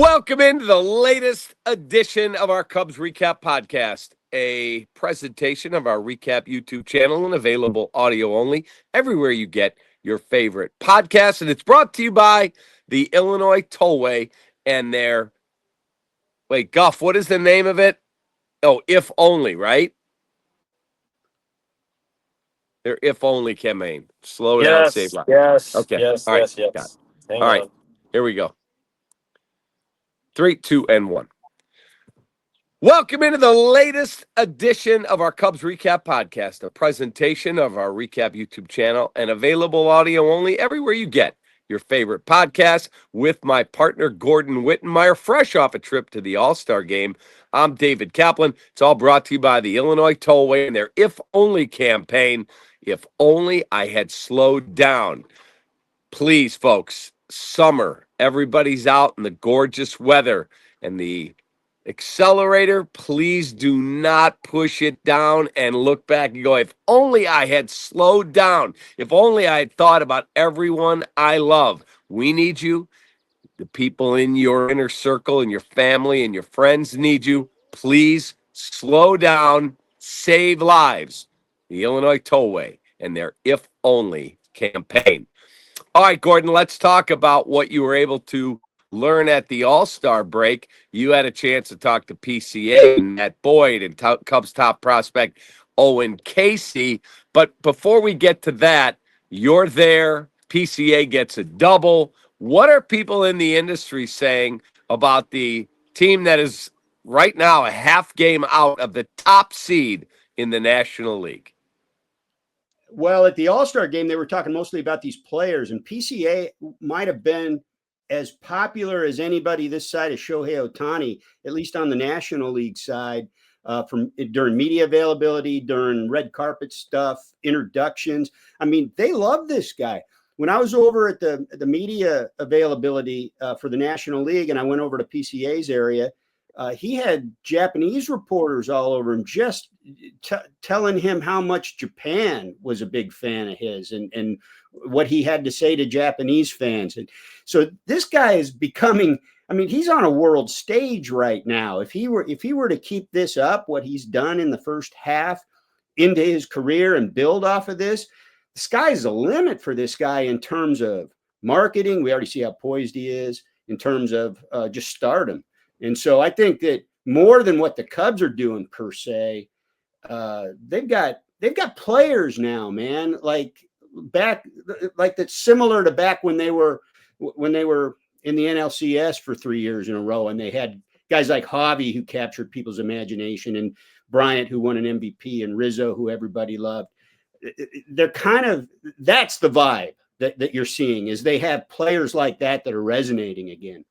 Welcome into the latest edition of our Cubs Recap Podcast, a presentation of our Recap YouTube channel and available audio only everywhere you get your favorite podcasts. And it's brought to you by the Illinois Tollway and their, Guff, what is the name of it? Oh, If Only, right? Their If Only campaign. Slow down, save lives. Okay. All right. Got it. All right. Here we go. 3, 2, and 1. Welcome into the latest edition of our Cubs Recap Podcast, a presentation of our Recap YouTube channel and available audio only everywhere you get your favorite podcast with my partner, Gordon Wittenmeyer, fresh off a trip to the All-Star game. I'm David Kaplan. It's all brought to you by the Illinois Tollway and their If Only campaign. If only I had slowed down. Please, folks, summer, everybody's out in the gorgeous weather and the accelerator. Please do not push it down and look back and go, if only I had slowed down. If only I had thought about everyone I love. We need you. The people in your inner circle and your family and your friends need you. Please slow down, save lives. The Illinois Tollway and their If Only campaign. All right, Gordon, let's talk about what you were able to learn at the All-Star break. You had a chance to talk to PCA and Matt Boyd and Cubs top prospect Owen Casey. But before we get to that, you're there. PCA gets a double. What are people in the industry saying about the team that is right now a half game out of the top seed in the National League? Well, at the All-Star game, they were talking mostly about these players, and PCA might have been as popular as anybody this side of Shohei Ohtani, at least on the National League side, from during media availability, during red carpet stuff, introductions. I mean, they love this guy. When I was over at the media availability for the National League, and I went over to PCA's area, he had Japanese reporters all over him, just telling him how much Japan was a big fan of his and what he had to say to Japanese fans. And so this guy is becoming, I mean, he's on a world stage right now. If he were to keep this up, what he's done in the first half into his career and build off of this, the sky's the limit for this guy in terms of marketing. We already see how poised he is in terms of just stardom. And so I think that more than what the Cubs are doing per se, they've got players now, man, like that's similar to back when they were in the NLCS for 3 years in a row, and they had guys like Javi who captured people's imagination, and Bryant who won an MVP, and Rizzo who everybody loved. They're kind of, that's the vibe that you're seeing, is they have players like that are resonating again.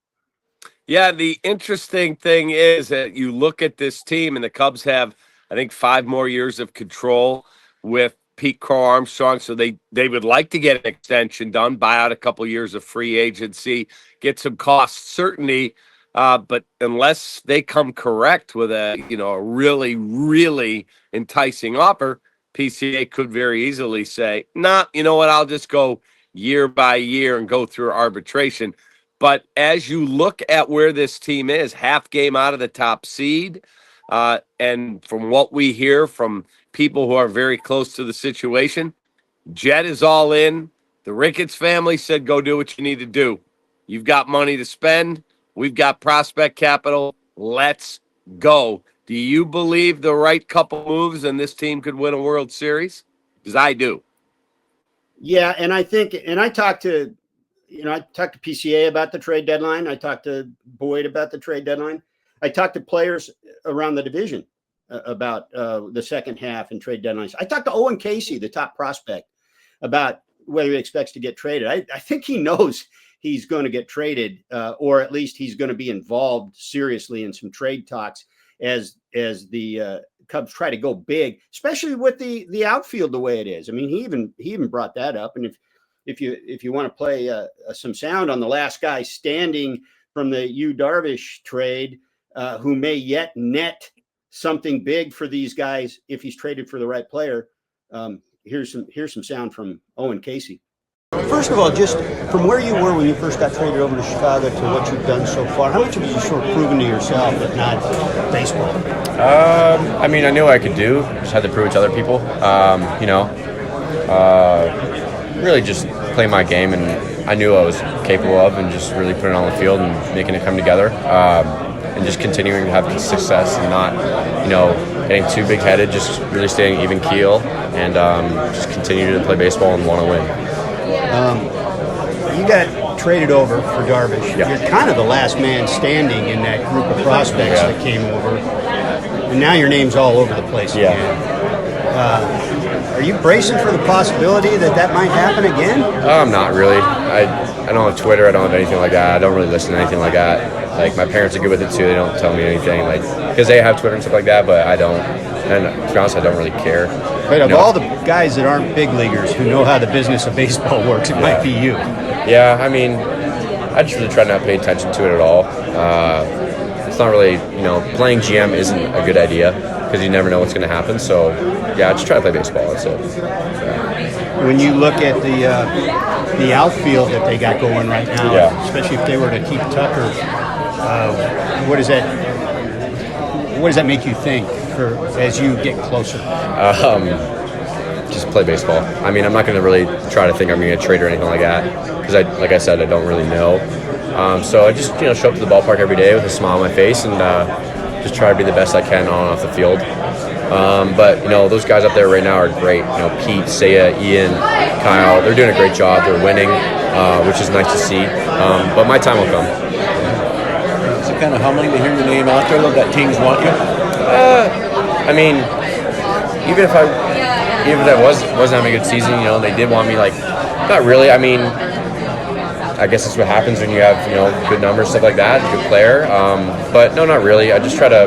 Yeah, the interesting thing is that you look at this team, and the Cubs have, I think, 5 more years of control with Pete Crow Armstrong. So they would like to get an extension done, buy out a couple years of free agency, get some cost certainty. But unless they come correct with a really, really enticing offer, PCA could very easily say, nah, you know what, I'll just go year by year and go through arbitration. But as you look at where this team is, half game out of the top seed, and from what we hear from people who are very close to the situation, Jet is all in. The Ricketts family said, go do what you need to do. You've got money to spend. We've got prospect capital. Let's go. Do you believe the right couple moves and this team could win a World Series? Because I do. Yeah, and I think, and I talked to PCA about the trade deadline. I talked to Boyd about the trade deadline. I talked to players around the division about the second half and trade deadlines. I talked to Owen Casey, the top prospect, about whether he expects to get traded. I think he knows he's going to get traded, or at least he's going to be involved seriously in some trade talks as the Cubs try to go big, especially with the outfield the way it is. I mean, he even brought that up. And if you want to play some sound on the last guy standing from the Yu Darvish trade, who may yet net something big for these guys if he's traded for the right player. Here's some sound from Owen Casey. First of all, just from where you were when you first got traded over to Chicago to what you've done so far, how much have you sort of proven to yourself, if not baseball? I mean, I knew what I could do. Just had to prove it to other people. Really just play my game, and I knew I was capable of, and just really putting it on the field and making it come together, and just continuing to have success and not, getting too big-headed, just really staying even keel, and just continue to play baseball and want to win. You got traded over for Darvish. Yeah. You're kind of the last man standing in that group of prospects that came over, and now your name's all over the place again. Are you bracing for the possibility that might happen again? Not really. I don't have Twitter. I don't have anything like that. I don't really listen to anything like that. Like, my parents are good with it too. They don't tell me anything, like, because they have Twitter and stuff like that, but I don't. And to be honest, I don't really care. But of all the guys that aren't big leaguers who know how the business of baseball works, it might be you. Yeah, I mean, I just really try not to pay attention to it at all. It's not really, playing GM isn't a good idea because you never know what's going to happen. So, yeah, I just try to play baseball. That's it. Yeah. When you look at the outfield that they got going right now, especially if they were to keep Tucker, what does that make you think as you get closer? Just play baseball. I mean, I'm not going to really try to think I'm going to trade or anything like that because, like I said, I don't really know. So I just show up to the ballpark every day with a smile on my face and just try to be the best I can on and off the field. But those guys up there right now are great. Pete, Seiya, Ian, Kyle, they're doing a great job. They're winning, which is nice to see. But my time will come. Is it kind of humbling to hear your name out there, that teams want you? I mean, even if I wasn't having a good season, they did want me. Like, not really. I mean, I guess that's what happens when you have good numbers, stuff like that, good player. But no, not really. I just try to,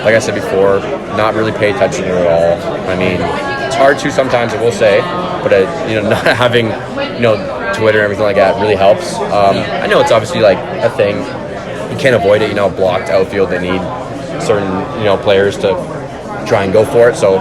like I said before, not really pay attention to it at all. I mean, it's hard to sometimes, I will say, but not having Twitter and everything like that really helps. I know it's obviously like a thing. You can't avoid it. Blocked outfield, they need certain players to try and go for it. So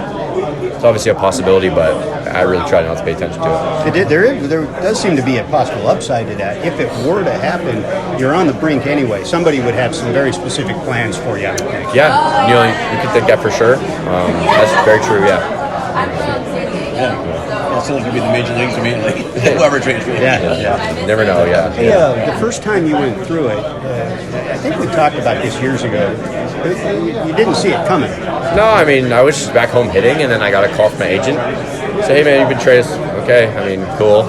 it's obviously a possibility, but I really try not to pay attention to it. There does seem to be a possible upside to that. If it were to happen, you're on the brink anyway. Somebody would have some very specific plans for you, I would think. Yeah, you could think that for sure. That's very true, It sounds like you'd be the major leagues immediately. Whoever trades for you. Yeah. Never know, Hey, the first time you went through it, I think we talked about this years ago. You didn't see it coming. No, I mean, I was just back home hitting, and then I got a call from my agent. Say, hey, man, you've been traded. Okay, I mean, cool.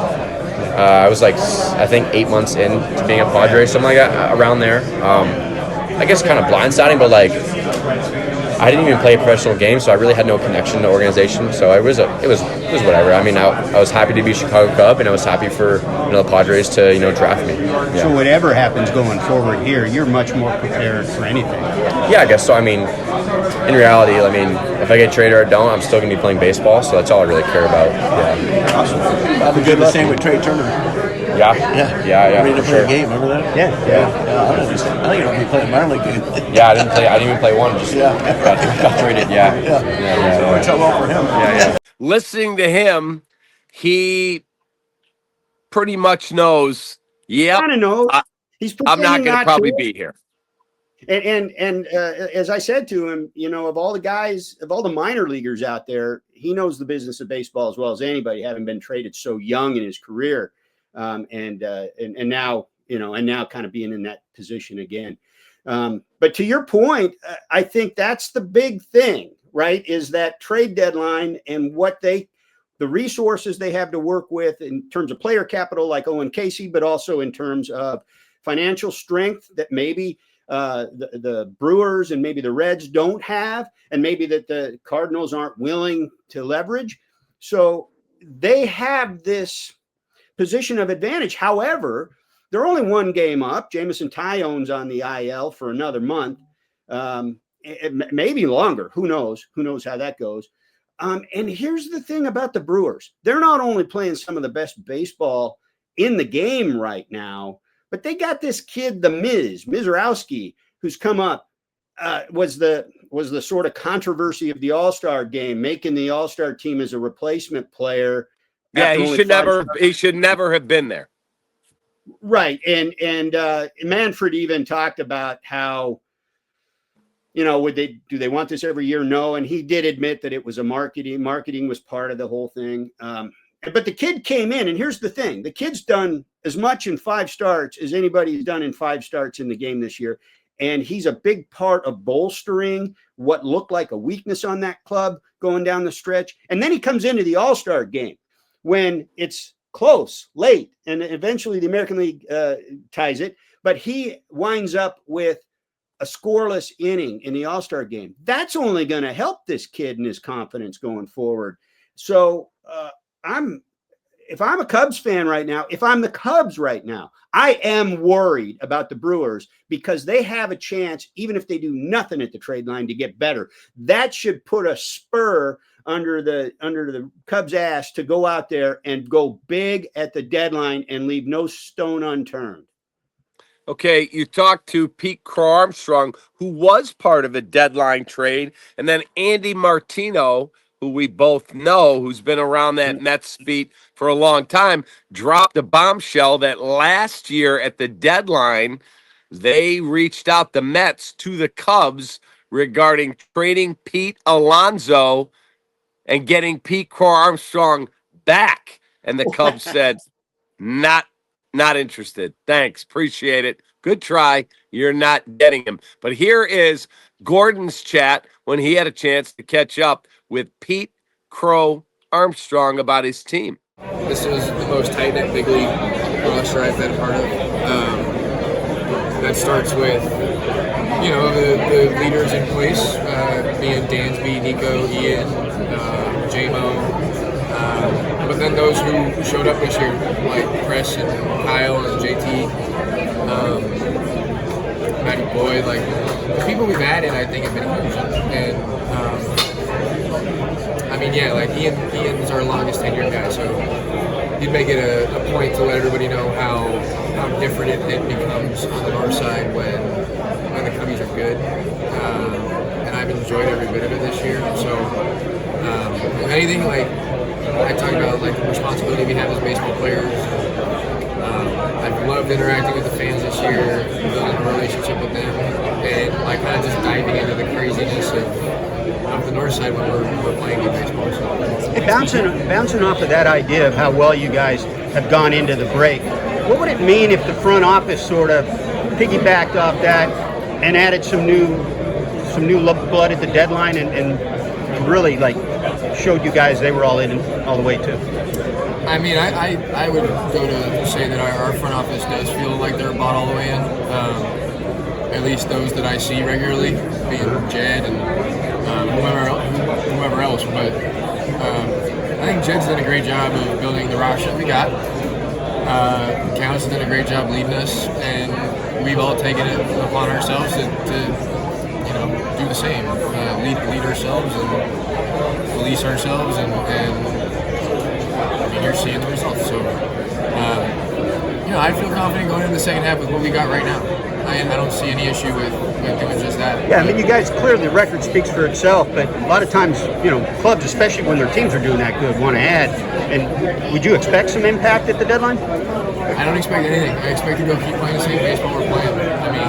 I was I think 8 months in to being a Padre, something like that, around there. I guess kind of blindsiding, but I didn't even play a professional game, so I really had no connection to the organization. So it was whatever. I mean, I was happy to be a Chicago Cub, and I was happy for the Padres to draft me. Yeah. So whatever happens going forward here, you're much more prepared for anything. Yeah, I guess so. I mean, in reality, if I get traded or I don't, I'm still going to be playing baseball, so that's all I really care about. Yeah. Awesome. Probably good the same with Trey Turner. Yeah. Ready to play a game, remember that? Yeah. I think you're going to be playing minor league game. Yeah, I didn't even play one. Just got traded. Yeah. So it worked out well for him. Yeah. Listening to him, he pretty much knows. Yeah, kind of knows. I'm not going to probably be here. And as I said to him, of all the guys, of all the minor leaguers out there, he knows the business of baseball as well as anybody, having been traded so young in his career, and now kind of being in that position again. But to your point, I think that's the big thing, right? Is that trade deadline and the resources they have to work with in terms of player capital, like Owen Casey, but also in terms of financial strength that maybe the Brewers and maybe the Reds don't have, and maybe that the Cardinals aren't willing to leverage. So they have this position of advantage. However, they're only one game up. Jamison Tyon's on the IL for another month, maybe longer. Who knows? Who knows how that goes? And here's the thing about the Brewers. They're not only playing some of the best baseball in the game right now, but they got this kid, the Mizorowski, who's come up, was the sort of controversy of the All-Star game, making the All-Star team as a replacement player. Yeah, he should never have been there. Right. And Manfred even talked about how, do they want this every year? No. And he did admit that it was marketing was part of the whole thing. But the kid came in, and here's the thing. The kid's done as much in 5 starts as anybody's done in 5 starts in the game this year. And he's a big part of bolstering what looked like a weakness on that club going down the stretch. And then he comes into the All-Star game when it's close, late, and eventually the American League ties it. But he winds up with a scoreless inning in the All-Star game. That's only going to help this kid and his confidence going forward. So if I'm a Cubs fan right now, if I'm the Cubs right now, I am worried about the Brewers because they have a chance, even if they do nothing at the trade line, to get better. That should put a spur under the Cubs' ass to go out there and go big at the deadline and leave no stone unturned. Okay, you talked to Pete Crow Armstrong, who was part of a deadline trade, and then Andy Martino, who we both know, who's been around that Mets beat for a long time, dropped a bombshell that last year at the deadline, they reached out, the Mets, to the Cubs regarding trading Pete Alonso and getting Pete Crow Armstrong back. And the Cubs said, not interested. Thanks. Appreciate it. Good try. You're not getting him. But here is Gordon's chat when he had a chance to catch up with Pete Crow Armstrong about his team. This was the most tight-knit big league roster I've been a part of. That starts with, the leaders in place, being Dansby, Nico, Ian, J-Mo. But then those who showed up this year, like Chris and Kyle and JT, Matty Boyd, like the people we've added, I think have been huge. And like Ian's our longest tenured guy, so you'd make it a point to let everybody know how different it becomes on the north side when the Cubbies are good. And I've enjoyed every bit of it this year. So if anything, like I talk about, like the responsibility we have as baseball players. I've loved interacting with the fans this year, building a relationship with them, and like kind of just diving into the craziness of the north side when we're playing good baseball. So. Hey, bouncing off of that idea of how well you guys have gone into the break, what would it mean if the front office sort of piggybacked off that and added some new blood at the deadline and really like showed you guys they were all in all the way too? I mean, I would go to say that our front office does feel like they're bought all the way in. At least those that I see regularly, being Jed and whoever else. But I think Jed's done a great job of building the roster we got. Cal's done a great job leading us, and we've all taken it upon ourselves to do the same, lead ourselves and police ourselves, and I mean, you're seeing the results. So, I feel confident going into the second half with what we got right now. I don't see any issue with doing just that. Yeah, I mean, you guys, clearly the record speaks for itself, but a lot of times, clubs, especially when their teams are doing that good, want to add. And would you expect some impact at the deadline? I don't expect anything. I expect to go keep playing the same baseball we're playing. I mean,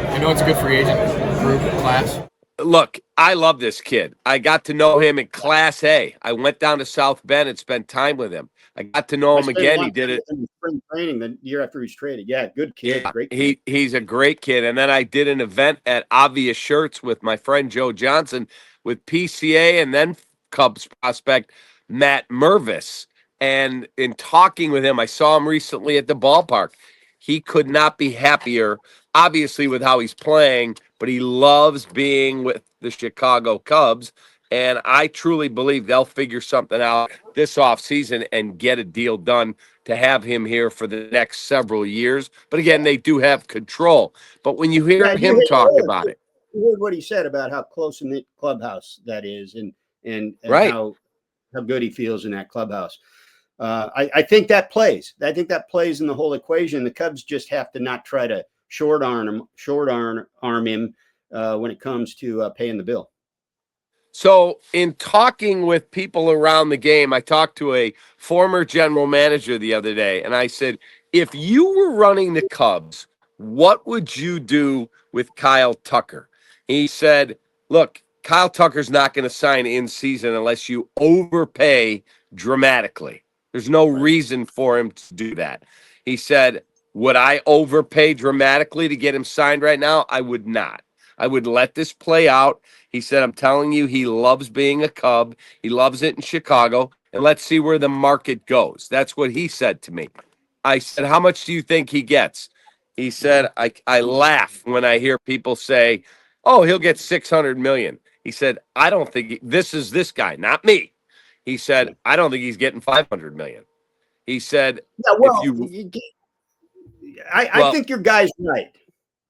I know it's a good free agent group, class. Look, I love this kid. I got to know him in Class A. I went down to South Bend and spent time with him. I got to know him again. He did it in spring training the year after he's traded. Yeah, good kid. Yeah, great kid. He's a great kid. And then I did an event at Obvious Shirts with my friend Joe Johnson with PCA and then Cubs prospect Matt MVvis. And in talking with him, I saw him recently at the ballpark. He could not be happier, obviously, with how he's playing, but he loves being with the Chicago Cubs. And I truly believe they'll figure something out this offseason and get a deal done to have him here for the next several years. But again, they do have control. But when you hear him talk about it. You heard what he said about how close in the clubhouse that is and right. how good he feels in that clubhouse. I think that plays. I think that plays in the whole equation. The Cubs just have to not try to short arm him when it comes to paying the bill. So, in talking with people around the game, I talked to a former general manager the other day, and I said, if you were running the Cubs, what would you do with Kyle Tucker? He said, look, Kyle Tucker's not going to sign in season unless you overpay dramatically. There's no reason for him to do that. He said, would I overpay dramatically to get him signed right now? I would not. I would let this play out. He said, I'm telling you, he loves being a Cub. He loves it in Chicago. And let's see where the market goes. That's what he said to me. I said, how much do you think he gets? He said, I laugh when I hear people say, oh, he'll get 600 million. He said, I don't think this is this guy, not me. He said, I don't think he's getting 500 million. He said, yeah, well, I think your guy's right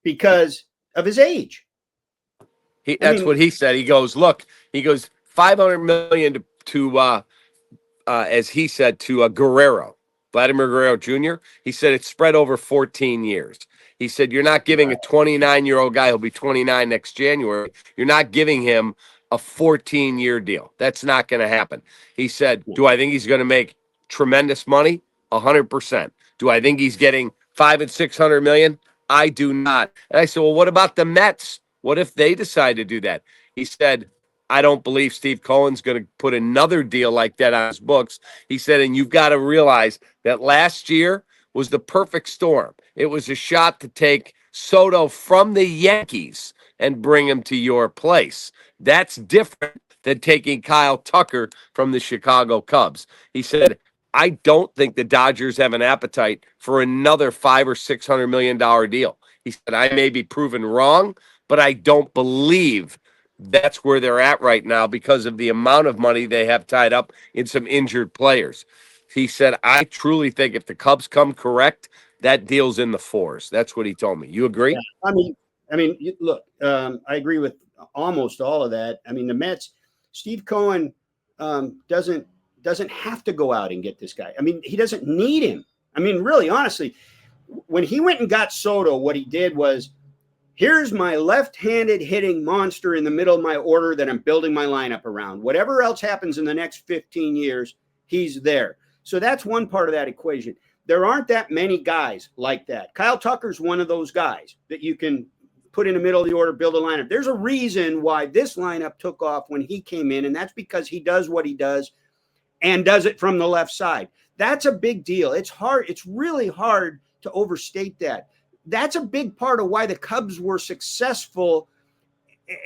because of his age. That's what he said. He goes, look, he goes 500 million to as he said, to Guerrero, Vladimir Guerrero Jr. He said it's spread over 14 years. He said, you're not giving a 29-year-old guy, he'll be 29 next January. You're not giving him a 14-year deal. That's not going to happen. He said, do I think he's going to make tremendous money? 100%. Do I think he's getting 500 and 600 million? I do not. And I said, well, what about the Mets? What if they decide to do that? He said, I don't believe Steve Cohen's going to put another deal like that on his books. He said, and you've got to realize that last year was the perfect storm. It was a shot to take Soto from the Yankees and bring him to your place. That's different than taking Kyle Tucker from the Chicago Cubs. He said, I don't think the Dodgers have an appetite for another $500 or $600 million deal. He said, I may be proven wrong, but I don't believe that's where they're at right now because of the amount of money they have tied up in some injured players. He said, I truly think if the Cubs come correct, that deal's in the fours. That's what he told me. You agree? Yeah, I mean, look, I agree with almost all of that. I mean, the Mets, Steve Cohen doesn't have to go out and get this guy. I mean, he doesn't need him. I mean, really, honestly, when he went and got Soto, what he did was, here's my left-handed hitting monster in the middle of my order that I'm building my lineup around. Whatever else happens in the next 15 years, he's there. So that's one part of that equation. There aren't that many guys like that. Kyle Tucker's one of those guys that you can put in the middle of the order, build a lineup. There's a reason why this lineup took off when he came in, and that's because he does what he does and does it from the left side. That's a big deal. It's hard. It's really hard to overstate that. That's a big part of why the Cubs were successful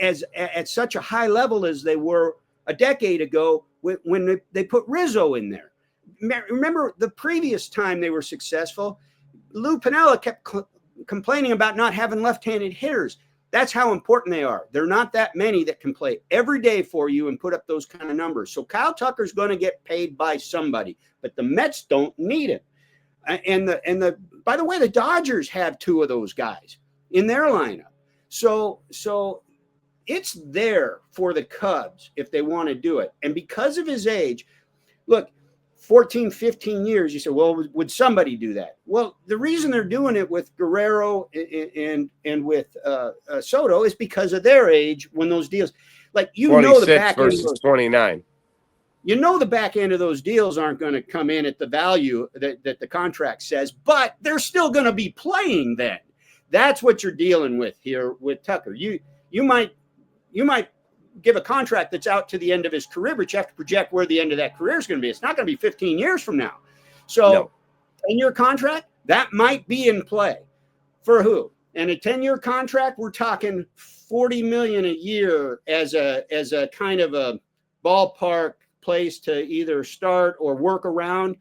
at such a high level as they were a decade ago when they put Rizzo in there. Remember the previous time they were successful, Lou Piniella kept complaining about not having left-handed hitters. That's how important they are. They're not that many that can play every day for you and put up those kind of numbers. So Kyle Tucker's going to get paid by somebody, but the Mets don't need him. And by the way, the Dodgers have two of those guys in their lineup. So it's there for the Cubs if they want to do it. And because of his age, look, 14, 15 years, you say, well, would somebody do that? Well, the reason they're doing it with Guerrero and with Soto is because of their age when those deals, like, you know, the back end versus 29. You know, the back end of those deals aren't going to come in at the value that the contract says, but they're still going to be playing then. That's what you're dealing with here with Tucker. You might give a contract that's out to the end of his career, but you have to project where the end of that career is going to be. It's not going to be 15 years from now. So 10-year contract, that might be in play. For who? And a 10-year contract, we're talking $40 million a year as a kind of a ballpark place to either start or work around.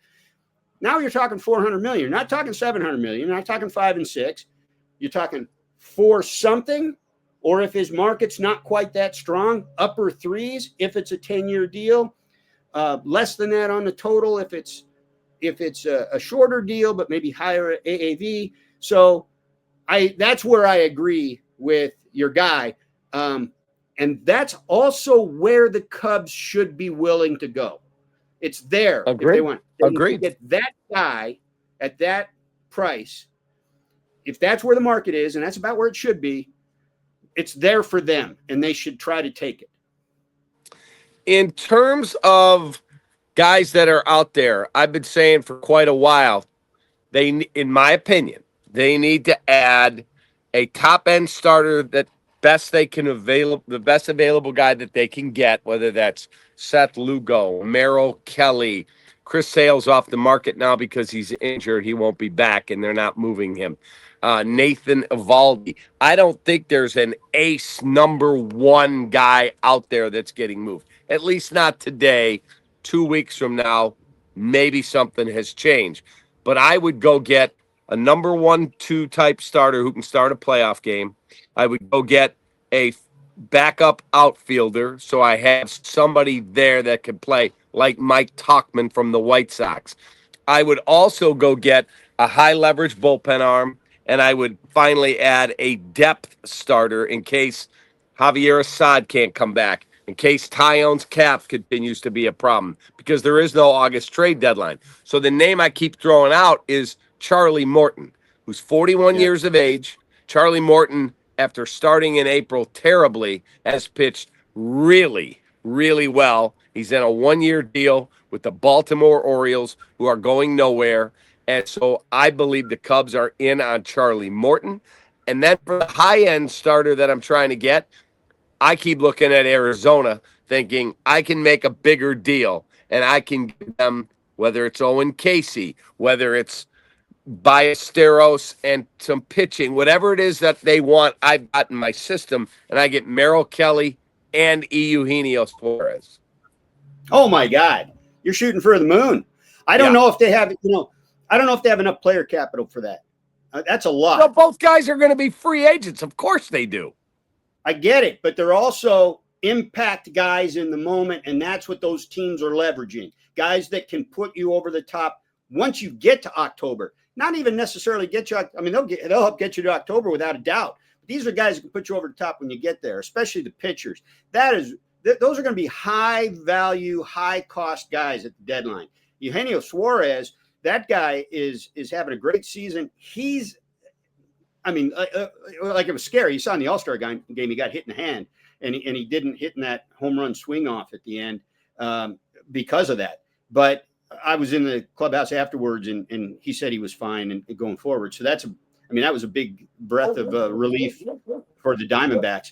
Now you're talking $400 million. You're not talking $700 million. You're not talking 5 and 6. You're talking for something, or if his market's not quite that strong, upper threes if it's a 10-year deal, less than that on the total if it's a shorter deal, but maybe higher AAV. So that's where I agree with your guy. And that's also where the Cubs should be willing to go. It's there. Agreed. If they want. Agreed. Get that guy at that price. If that's where the market is, and that's about where it should be, it's there for them, and they should try to take it. In terms of guys that are out there, I've been saying for quite a while, in my opinion, they need to add a top end starter that the best available guy that they can get, whether that's Seth Lugo, Merrill Kelly, Chris Sale's off the market now because he's injured. He won't be back, and they're not moving him. Nathan Eovaldi. I don't think there's an ace number one guy out there that's getting moved. At least not today. 2 weeks from now, maybe something has changed. But I would go get a number 1-2 type starter who can start a playoff game. I would go get a backup outfielder so I have somebody there that can play, like Mike Tauchman from the White Sox. I would also go get a high leverage bullpen arm, and I would finally add a depth starter in case Javier Assad can't come back, in case Tyone's cap continues to be a problem, because there is no August trade deadline. So the name I keep throwing out is Charlie Morton, who's 41 years of age. Charlie Morton, after starting in April terribly, has pitched really, really well. He's in a 1-year deal with the Baltimore Orioles, who are going nowhere. And so I believe the Cubs are in on Charlie Morton. And then for the high-end starter that I'm trying to get, I keep looking at Arizona thinking I can make a bigger deal, and I can give them, whether it's Owen Casey, whether it's Ballesteros and some pitching, whatever it is that they want, I've got in my system, and I get Merrill Kelly and Eugenio Suarez. Oh my God, you're shooting for the moon. I don't know if they have, I don't know if they have enough player capital for that. That's a lot. Well, both guys are going to be free agents. Of course they do. I get it, but they're also impact guys in the moment, and that's what those teams are leveraging. Guys that can put you over the top once you get to October. Not even necessarily get you. I mean, they'll help get you to October without a doubt. These are guys that can put you over the top when you get there, especially the pitchers. Those are going to be high value, high cost guys at the deadline. Eugenio Suarez, that guy is having a great season. Like it was scary. You saw in the All-Star game, he got hit in the hand, and he didn't hit in that home run swing off at the end because of that. But I was in the clubhouse afterwards, and he said he was fine and going forward. So that was a big breath of relief for the Diamondbacks.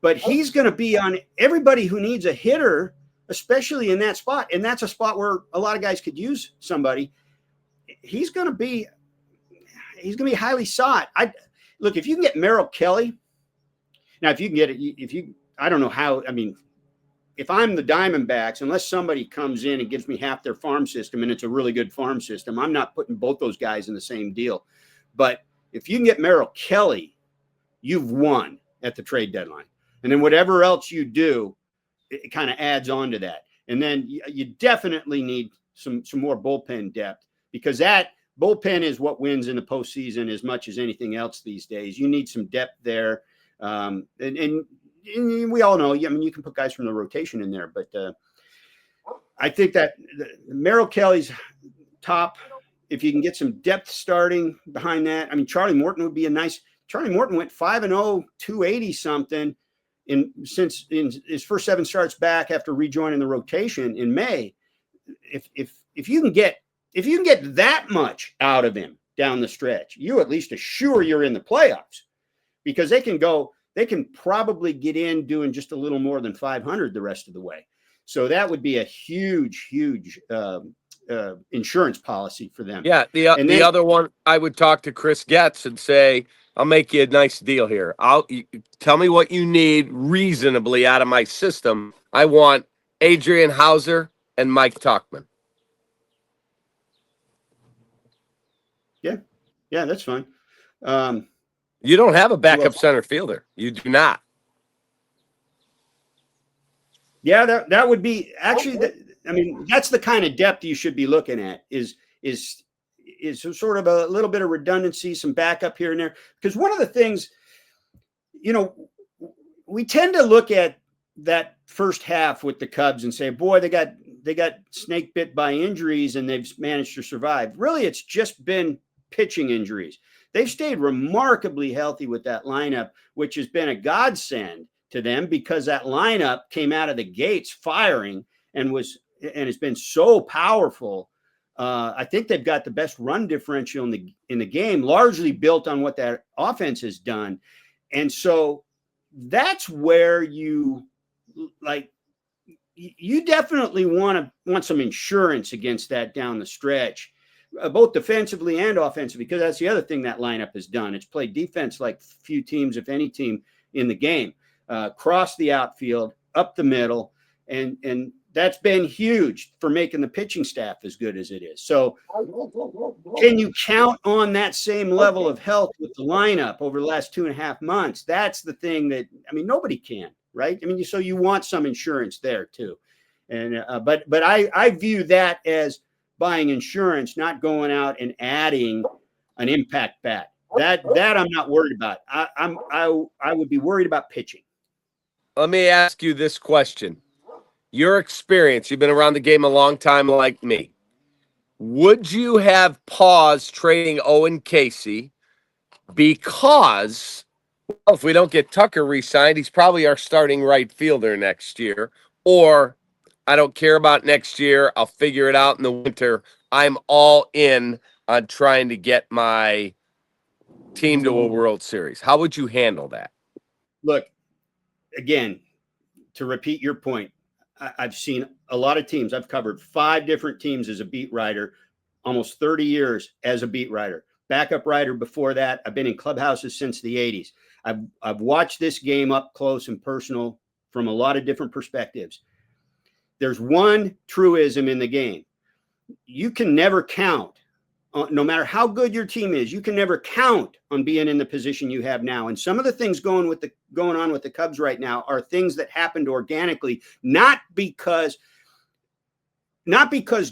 But he's going to be on everybody who needs a hitter, especially in that spot. And that's a spot where a lot of guys could use somebody. He's going to be highly sought. Look, if you can get Merrill Kelly, now if you can get it, I don't know how. I mean, if I'm the Diamondbacks, unless somebody comes in and gives me half their farm system, and it's a really good farm system, I'm not putting both those guys in the same deal. But if you can get Merrill Kelly, you've won at the trade deadline. And then whatever else you do, it kind of adds on to that. And then you definitely need some more bullpen depth, because that bullpen is what wins in the postseason as much as anything else these days. You need some depth there. And we all know, I mean, you can put guys from the rotation in there, but I think that Merrill Kelly's top. If you can get some depth starting behind that, I mean, Charlie Morton would be Charlie Morton went 5-0, 280 something in his first 7 starts back after rejoining the rotation in May. If you can get that much out of him down the stretch, you at least assure you're in the playoffs, because they can probably get in doing just a little more than 500 the rest of the way. So that would be a huge insurance policy for them. Yeah. The other one, I would talk to Chris Getz and say, I'll make you a nice deal here. Tell me what you need reasonably out of my system. I want Adrian Hauser and Mike Tauchman. Yeah, that's fine. You don't have a backup center fielder. You do not. Yeah, that would be actually. That's the kind of depth you should be looking at. Is sort of a little bit of redundancy, some backup here and there. Because one of the things, we tend to look at that first half with the Cubs and say, boy, they got snake bit by injuries and they've managed to survive. Really, it's just been pitching injuries. They've stayed remarkably healthy with that lineup, which has been a godsend to them because that lineup came out of the gates firing and has been so powerful. I think they've got the best run differential in the game, largely built on what that offense has done. And so that's where you definitely want some insurance against that down the stretch, both defensively and offensively, because that's the other thing that lineup has done. It's played defense like few teams, if any team in the game, cross the outfield, up the middle, and that's been huge for making the pitching staff as good as it is. So can you count on that same level of health with the lineup over the last 2.5 months? That's the thing that, nobody can, right? So you want some insurance there too. And, but I view that as buying insurance, not going out and adding an impact bat. That I'm not worried about. I would be worried about pitching. Let me ask you this question. Your experience, you've been around the game a long time like me. Would you have paused trading Owen Casey because, well, if we don't get Tucker re-signed, he's probably our starting right fielder next year? Or, I don't care about next year, I'll figure it out in the winter. I'm all in on trying to get my team to a World Series. How would you handle that? Look, again, to repeat your point, I've seen a lot of teams. I've covered 5 different teams as a beat writer, almost 30 years as a beat writer. Backup writer before that. I've been in clubhouses since the 80s. I've watched this game up close and personal from a lot of different perspectives. There's one truism in the game. You can never count, no matter how good your team is, you can never count on being in the position you have now. And some of the things going on with the Cubs right now are things that happened organically, not because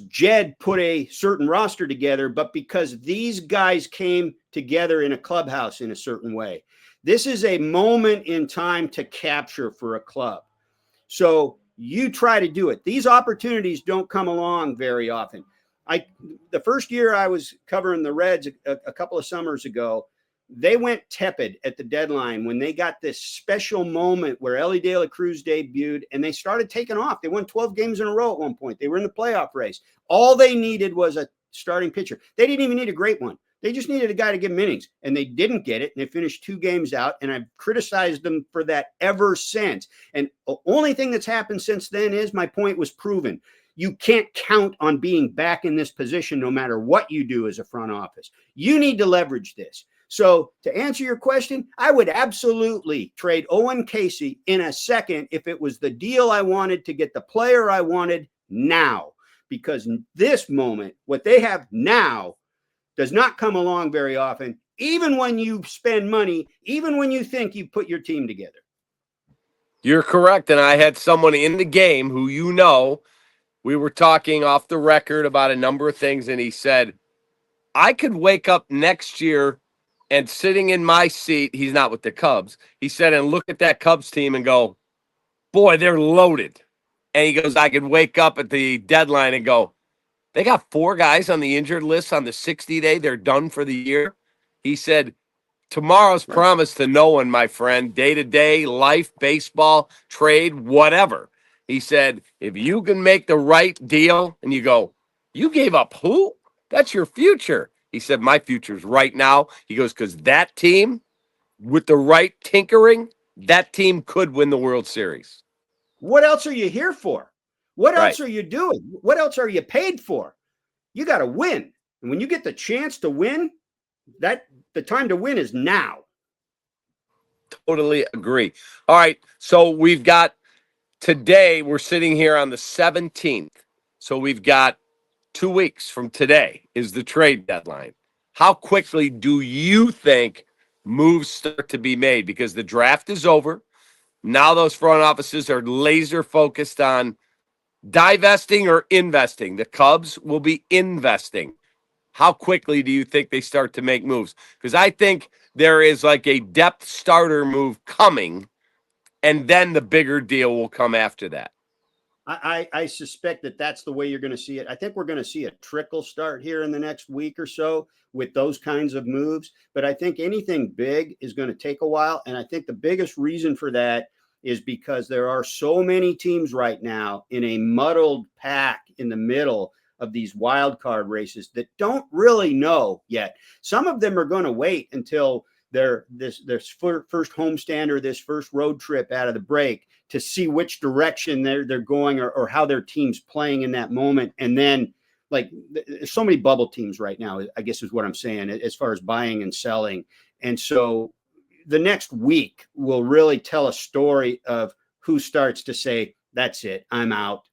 Jed put a certain roster together, but because these guys came together in a clubhouse in a certain way. This is a moment in time to capture for a club. So you try to do it. These opportunities don't come along very often. The first year I was covering the Reds a couple of summers ago, they went tepid at the deadline when they got this special moment where Ellie De La Cruz debuted and they started taking off. They won 12 games in a row at one point. They were in the playoff race. All they needed was a starting pitcher. They didn't even need a great one. They just needed a guy to give them innings, and they didn't get it. And they finished 2 games out, and I've criticized them for that ever since. And the only thing that's happened since then is my point was proven. You can't count on being back in this position no matter what you do as a front office. You need to leverage this. So to answer your question, I would absolutely trade Owen Casey in a second if it was the deal I wanted to get the player I wanted now. Because in this moment, what they have now does not come along very often, even when you spend money, even when you think you put your team together. You're correct. And I had someone in the game who we were talking off the record about a number of things, and he said, I could wake up next year and sitting in my seat, he's not with the Cubs, he said, and look at that Cubs team and go, boy, they're loaded. And he goes, I could wake up at the deadline and go, they got 4 guys on the injured list on the 60-day. They're done for the year. He said, tomorrow's promised to no one, my friend. Day-to-day, life, baseball, trade, whatever. He said, if you can make the right deal and you go, you gave up who? That's your future. He said, my future's right now. He goes, because that team, with the right tinkering, that team could win the World Series. What else are you here for? What else are you doing? What else are you paid for? You got to win. And when you get the chance to win, the time to win is now. Totally agree. All right. So we've got today, we're sitting here on the 17th. So we've got 2 weeks from today is the trade deadline. How quickly do you think moves start to be made? Because the draft is over. Now those front offices are laser focused on divesting or investing. The Cubs will be investing. How quickly do you think they start to make moves? Because I think there is like a depth starter move coming, and then the bigger deal will come after that. I suspect that that's the way you're going to see it. I think we're going to see a trickle start here in the next week or so with those kinds of moves. But I think anything big is going to take a while. And I think the biggest reason for that is because there are so many teams right now in a muddled pack in the middle of these wild card races that don't really know yet. Some of them are going to wait until their first homestand or this first road trip out of the break to see which direction they're going or how their team's playing in that moment. And then, like, there's so many bubble teams right now, I guess is what I'm saying, as far as buying and selling. And so the next week will really tell a story of who starts to say, that's it, I'm out.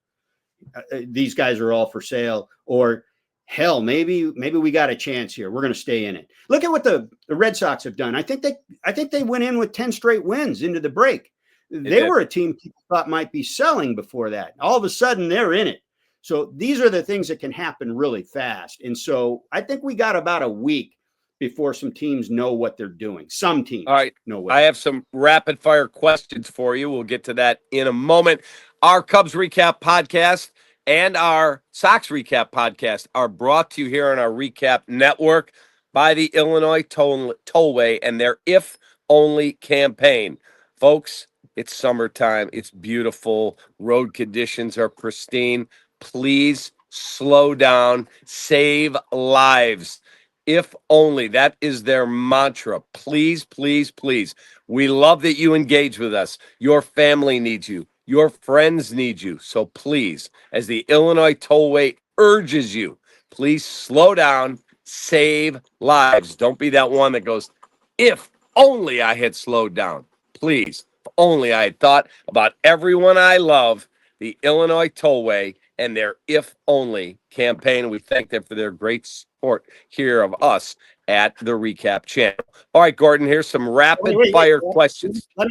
These guys are all for sale, or hell, maybe we got a chance here. We're going to stay in it. Look at what the Red Sox have done. I think they went in with 10 straight wins into the break. They were a team people thought might be selling before that. All of a sudden they're in it. So these are the things that can happen really fast. And so I think we got about a week before some teams know what they're doing. Some teams know what. I have some rapid fire questions for you. We'll get to that in a moment. Our Cubs Recap podcast and our Sox Recap podcast are brought to you here on our Recap Network by the Illinois Tollway and their If Only campaign. Folks, it's summertime. It's beautiful. Road conditions are pristine. Please slow down. Save lives. If only. That is their mantra. Please, please, please. We love that you engage with us. Your family needs you. Your friends need you. So please, as the Illinois Tollway urges you, please slow down, save lives. Don't be that one that goes, if only I had slowed down. Please, if only I had thought about everyone I love, the Illinois Tollway and their If Only campaign. We thank them for their great support here of us at the Recap channel. All right, Gordon, here's some rapid fire questions. Let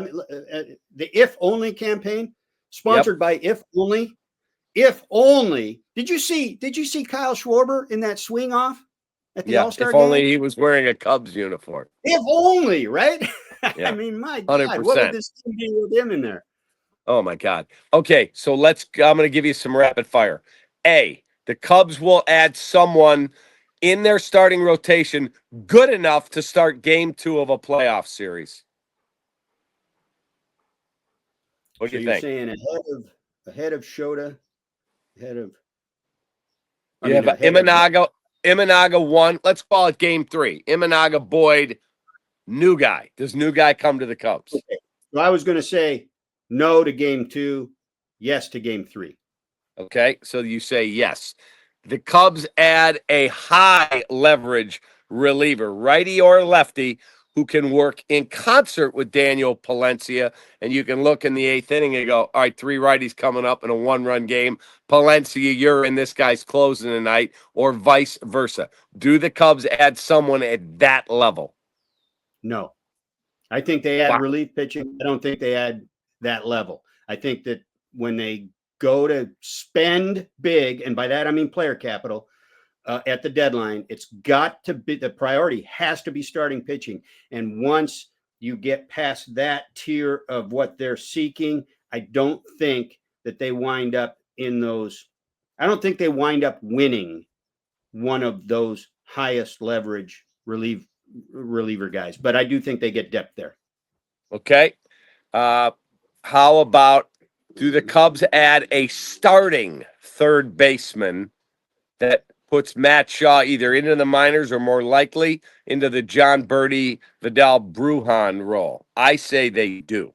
me the If Only campaign sponsored by If Only. If only. Did you see Kyle Schwarber in that swing off at the All-Star game? If only he was wearing a Cubs uniform. If only, right? Yeah. I mean, my God, 100%. what would this team be with him in there? Oh, my God. Okay, so I'm going to give you some rapid fire. A, the Cubs will add someone in their starting rotation good enough to start game 2 of a playoff series. What do you think? You're saying ahead of Shota, ahead of Imanaga 1. Let's call it game 3. Imanaga, Boyd, new guy. Does new guy come to the Cubs? Okay. So I was going to say no to game 2, yes to game 3. Okay, so you say yes. The Cubs add a high leverage reliever, righty or lefty, who can work in concert with Daniel Palencia. And you can look in the 8th inning and go, all right, 3 righties coming up in a 1-run game. Palencia, you're in, this guy's closing tonight, or vice versa. Do the Cubs add someone at that level? No. I think they add relief pitching. I don't think they add that level. I think that when they go to spend big, and by that I mean player capital, at the deadline, it's got to be, the priority has to be starting pitching. And once you get past that tier of what they're seeking, I don't think that they wind up in those. I don't think they wind up winning one of those highest leverage reliever guys, but I do think they get depth there. Okay. How about, do the Cubs add a starting third baseman that puts Matt Shaw either into the minors or more likely into the John Birdie, Vidal Brujan role? I say they do.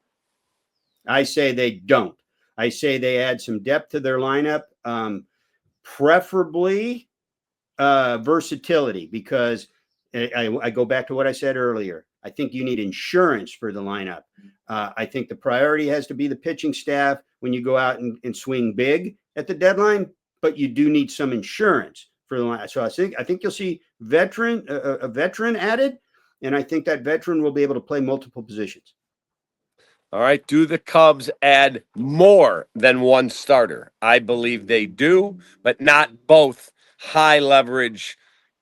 I say they don't. I say they add some depth to their lineup, preferably versatility, because I go back to what I said earlier. I think you need insurance for the lineup. I think the priority has to be the pitching staff when you go out and swing big at the deadline, but you do need some insurance for the lineup. So I think you'll see a veteran added, and I think that veteran will be able to play multiple positions. All right. Do the Cubs add more than one starter? I believe they do, but not both high leverage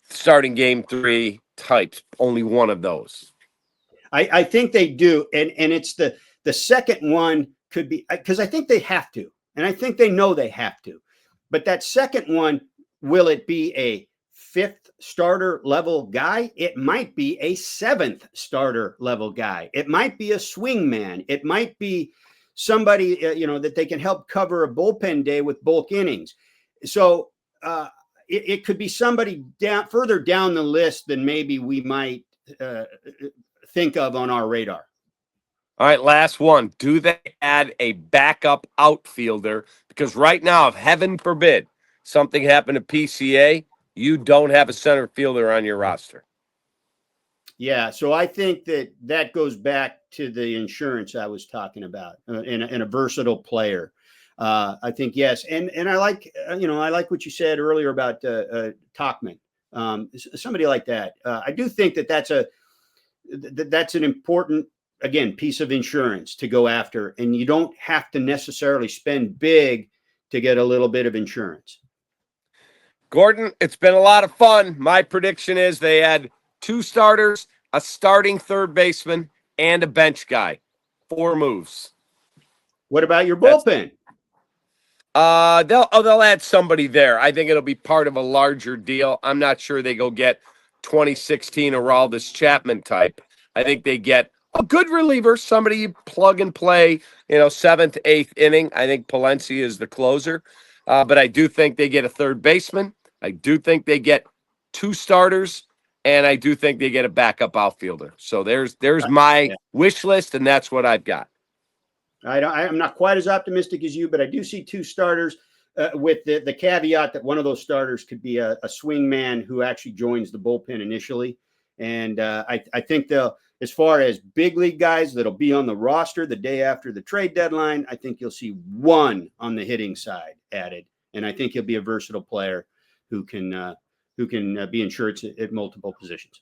starting game 3 types. Only one of those. I think they do. And it's the second one could be, because I think they have to. And I think they know they have to. But that second one, will it be a fifth starter level guy. It might be a seventh starter level guy. It might be a swing man. It might be somebody, that they can help cover a bullpen day with bulk innings. So it could be somebody further down the list than maybe we might think of on our radar. All right, last one. Do they add a backup outfielder? Because right now, if heaven forbid something happened to PCA, you don't have a center fielder on your roster. Yeah, so I think that goes back to the insurance I was talking about in a versatile player. I think yes, and I like I like what you said earlier about Tauchman, somebody like that. I do think that's an important, again, piece of insurance to go after, and you don't have to necessarily spend big to get a little bit of insurance. Gordon, it's been a lot of fun. My prediction is they had 2 starters, a starting third baseman, and a bench guy. 4 moves. What about your bullpen? They'll add somebody there. I think it'll be part of a larger deal. I'm not sure they go get 2016 Aroldis Chapman type. I think they get a good reliever, somebody you plug and play, 7th, 8th inning. I think Palencia is the closer. But I do think they get a third baseman. I do think they get 2 starters, and I do think they get a backup outfielder. So there's my wish list, and that's what I've got. I'm not quite as optimistic as you, but I do see 2 starters with the caveat that one of those starters could be a swing man who actually joins the bullpen initially. And I think they'll, as far as big league guys that'll be on the roster the day after the trade deadline, I think you'll see 1 on the hitting side added. And I think he'll be a versatile player who can be insured at multiple positions.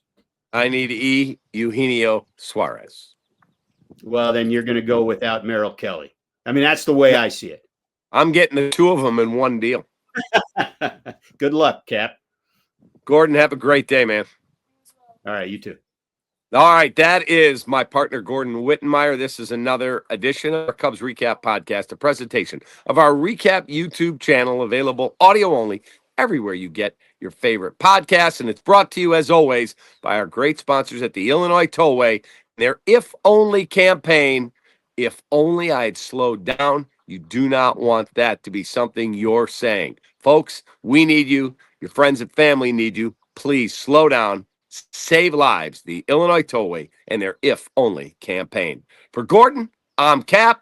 I need Eugenio Suarez. Well, then you're going to go without Merrill Kelly. I mean, that's the way I see it. I'm getting the 2 of them in one deal. Good luck, Cap. Gordon, have a great day, man. All right, you too. All right, that is my partner, Gordon Wittenmeyer. This is another edition of our Cubs Recap Podcast, a presentation of our Recap YouTube channel, available audio only everywhere you get your favorite podcasts. And it's brought to you, as always, by our great sponsors at the Illinois Tollway. Their If Only campaign. If only I had slowed down. You do not want that to be something you're saying. Folks, we need you. Your friends and family need you. Please slow down. Save lives. The Illinois Tollway and their If Only campaign. For Gordon, I'm Cap.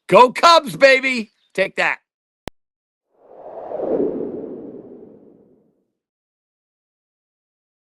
Go Cubs, baby. Take that.